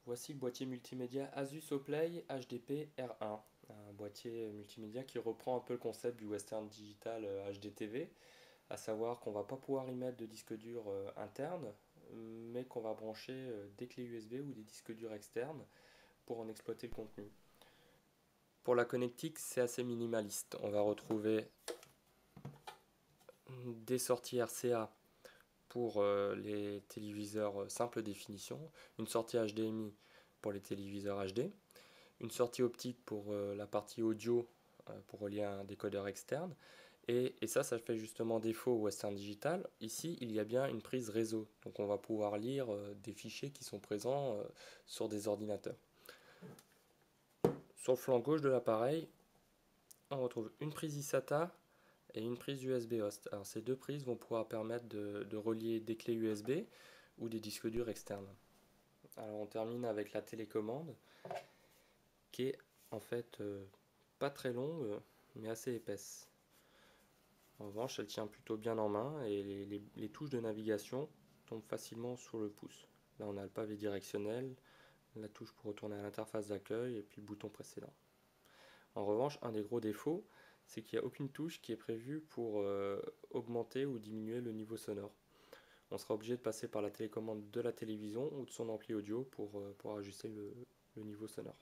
Voici le boîtier multimédia Asus Oplay HDP R1, un boîtier multimédia qui reprend un peu le concept du Western Digital HDTV, à savoir qu'on va pas pouvoir y mettre de disque dur interne, mais qu'on va brancher des clés USB ou des disques durs externes pour en exploiter le contenu. Pour la connectique, c'est assez minimaliste. On va retrouver des sorties RCA pour les téléviseurs simple définition, une sortie HDMI pour les téléviseurs HD, une sortie optique pour la partie audio pour relier un décodeur externe. Et ça fait justement défaut au Western Digital. Ici, il y a bien une prise réseau. Donc on va pouvoir lire des fichiers qui sont présents sur des ordinateurs. Sur le flanc gauche de l'appareil, on retrouve une prise eSATA et une prise USB host. Alors ces deux prises vont pouvoir permettre de relier des clés USB ou des disques durs externes. Alors on termine avec la télécommande qui est en fait pas très longue mais assez épaisse. En revanche, elle tient plutôt bien en main et les touches de navigation tombent facilement sur le pouce. Là, on a le pavé directionnel, la touche pour retourner à l'interface d'accueil et puis le bouton précédent. En revanche, un des gros défauts, c'est qu'il n'y a aucune touche qui est prévue pour augmenter ou diminuer le niveau sonore. On sera obligé de passer par la télécommande de la télévision ou de son ampli audio pour ajuster le niveau sonore.